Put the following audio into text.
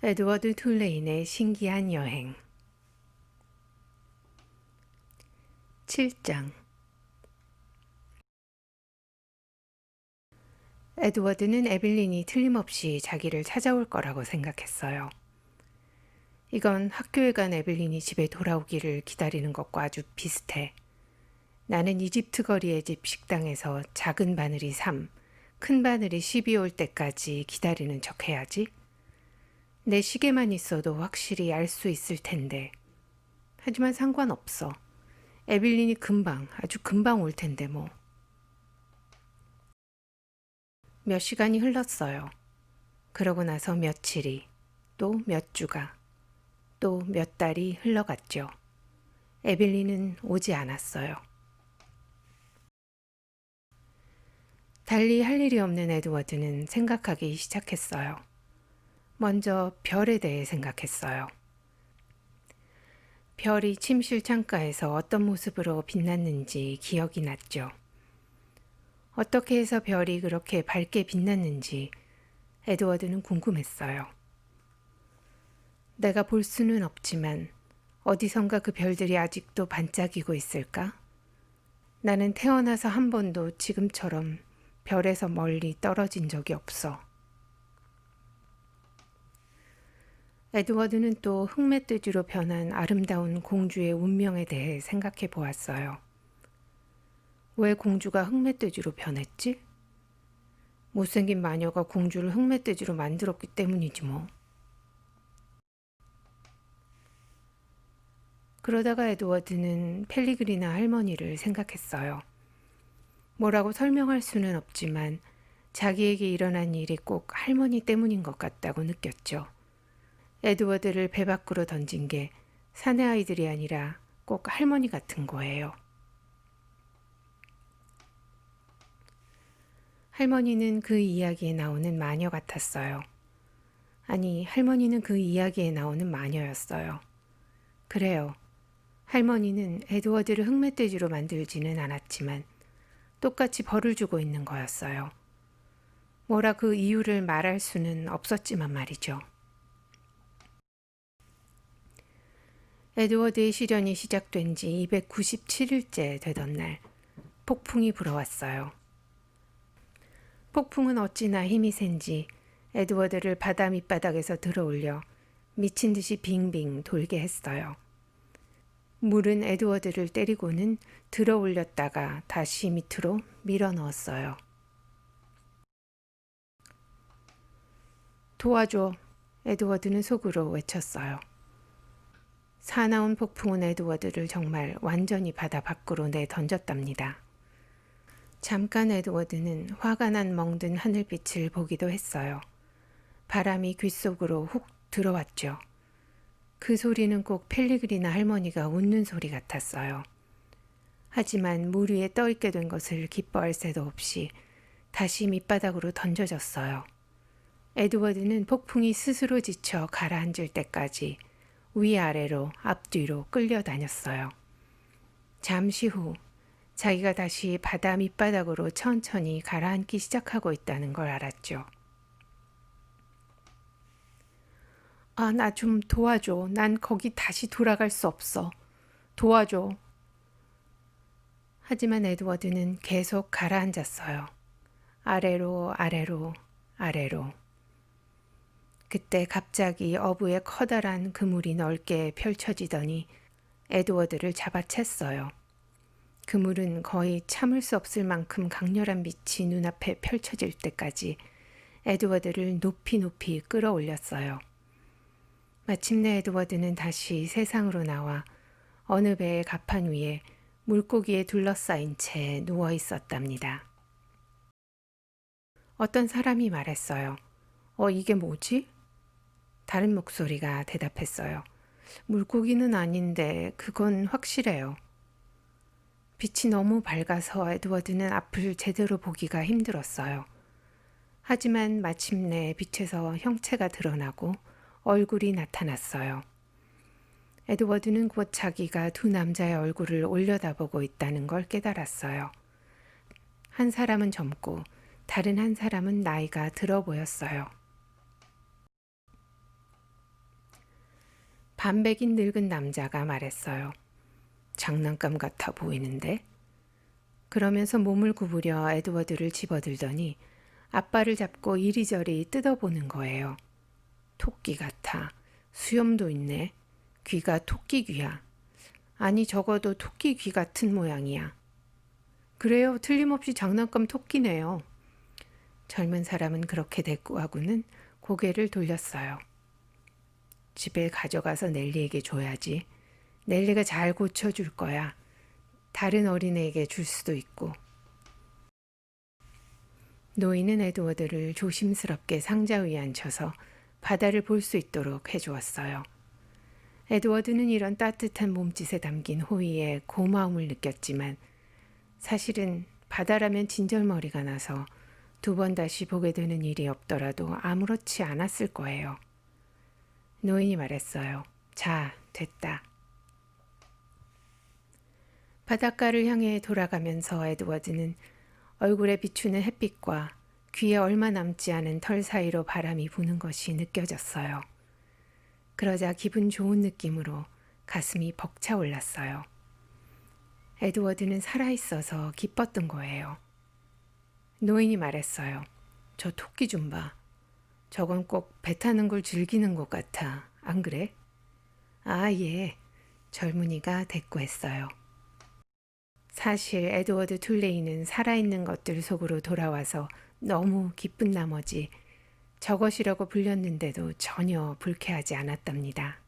에드워드 툴레인의 신기한 여행 7장 에드워드는 에빌린이 틀림없이 자기를 찾아올 거라고 생각했어요. 이건 학교에 간 에빌린이 집에 돌아오기를 기다리는 것과 아주 비슷해. 나는 이집트 거리의 집 식당에서 작은 바늘이 3, 큰 바늘이 10이 올 때까지 기다리는 척 해야지. 내 시계만 있어도 확실히 알 수 있을 텐데. 하지만 상관없어. 에빌린이 아주 금방 올 텐데 뭐. 몇 시간이 흘렀어요. 그러고 나서 며칠이, 또 몇 주가, 또 몇 달이 흘러갔죠. 에빌린은 오지 않았어요. 달리 할 일이 없는 에드워드는 생각하기 시작했어요. 먼저 별에 대해 생각했어요. 별이 침실 창가에서 어떤 모습으로 빛났는지 기억이 났죠. 어떻게 해서 별이 그렇게 밝게 빛났는지 에드워드는 궁금했어요. 내가 볼 수는 없지만 어디선가 그 별들이 아직도 반짝이고 있을까? 나는 태어나서 한 번도 지금처럼 별에서 멀리 떨어진 적이 없어. 에드워드는 또 흑멧돼지로 변한 아름다운 공주의 운명에 대해 생각해 보았어요. 왜 공주가 흑멧돼지로 변했지? 못생긴 마녀가 공주를 흑멧돼지로 만들었기 때문이지 뭐. 그러다가 에드워드는 펠리그리나 할머니를 생각했어요. 뭐라고 설명할 수는 없지만 자기에게 일어난 일이 꼭 할머니 때문인 것 같다고 느꼈죠. 에드워드를 배 밖으로 던진 게 사내 아이들이 아니라 꼭 할머니 같은 거예요. 할머니는 그 이야기에 나오는 마녀 같았어요. 아니, 할머니는 그 이야기에 나오는 마녀였어요. 그래요. 할머니는 에드워드를 흑멧돼지로 만들지는 않았지만 똑같이 벌을 주고 있는 거였어요. 뭐라 그 이유를 말할 수는 없었지만 말이죠. 에드워드의 시련이 시작된 지 297일째 되던 날, 폭풍이 불어왔어요. 폭풍은 어찌나 힘이 센지 에드워드를 바다 밑바닥에서 들어올려 미친 듯이 빙빙 돌게 했어요. 물은 에드워드를 때리고는 들어올렸다가 다시 밑으로 밀어 넣었어요. 도와줘, 에드워드는 속으로 외쳤어요. 사나운 폭풍은 에드워드를 정말 완전히 바다 밖으로 내던졌답니다. 잠깐 에드워드는 화가 난 멍든 하늘빛을 보기도 했어요. 바람이 귓속으로 훅 들어왔죠. 그 소리는 꼭 펠리그리나 할머니가 웃는 소리 같았어요. 하지만 물 위에 떠있게 된 것을 기뻐할 새도 없이 다시 밑바닥으로 던져졌어요. 에드워드는 폭풍이 스스로 지쳐 가라앉을 때까지 위아래로 앞뒤로 끌려다녔어요. 잠시 후 자기가 다시 바다 밑바닥으로 천천히 가라앉기 시작하고 있다는 걸 알았죠. 아, 나 좀 도와줘. 난 거기 다시 돌아갈 수 없어. 도와줘. 하지만 에드워드는 계속 가라앉았어요. 아래로, 아래로, 아래로. 그때 갑자기 어부의 커다란 그물이 넓게 펼쳐지더니 에드워드를 잡아챘어요. 그물은 거의 참을 수 없을 만큼 강렬한 빛이 눈앞에 펼쳐질 때까지 에드워드를 높이 높이 끌어올렸어요. 마침내 에드워드는 다시 세상으로 나와 어느 배의 갑판 위에 물고기에 둘러싸인 채 누워 있었답니다. 어떤 사람이 말했어요. 이게 뭐지? 다른 목소리가 대답했어요. 물고기는 아닌데 그건 확실해요. 빛이 너무 밝아서 에드워드는 앞을 제대로 보기가 힘들었어요. 하지만 마침내 빛에서 형체가 드러나고 얼굴이 나타났어요. 에드워드는 곧 자기가 두 남자의 얼굴을 올려다보고 있다는 걸 깨달았어요. 한 사람은 젊고 다른 한 사람은 나이가 들어 보였어요. 반백인 늙은 남자가 말했어요. 장난감 같아 보이는데? 그러면서 몸을 구부려 에드워드를 집어들더니 앞발을 잡고 이리저리 뜯어보는 거예요. 토끼 같아. 수염도 있네. 귀가 토끼 귀야. 아니 적어도 토끼 귀 같은 모양이야. 그래요. 틀림없이 장난감 토끼네요. 젊은 사람은 그렇게 대꾸하고는 고개를 돌렸어요. 집에 가져가서 넬리에게 줘야지. 넬리가 잘 고쳐줄 거야. 다른 어린애에게 줄 수도 있고. 노인은 에드워드를 조심스럽게 상자 위에 앉혀서 바다를 볼 수 있도록 해주었어요. 에드워드는 이런 따뜻한 몸짓에 담긴 호의에 고마움을 느꼈지만 사실은 바다라면 진절머리가 나서 2번 다시 보게 되는 일이 없더라도 아무렇지 않았을 거예요. 노인이 말했어요. 자, 됐다. 바닷가를 향해 돌아가면서 에드워드는 얼굴에 비추는 햇빛과 귀에 얼마 남지 않은 털 사이로 바람이 부는 것이 느껴졌어요. 그러자 기분 좋은 느낌으로 가슴이 벅차올랐어요. 에드워드는 살아있어서 기뻤던 거예요. 노인이 말했어요. 저 토끼 좀 봐. 저건 꼭 배 타는 걸 즐기는 것 같아. 안 그래? 아, 예. 젊은이가 대꾸했어요. 사실 에드워드 툴레이는 살아있는 것들 속으로 돌아와서 너무 기쁜 나머지 저것이라고 불렸는데도 전혀 불쾌하지 않았답니다.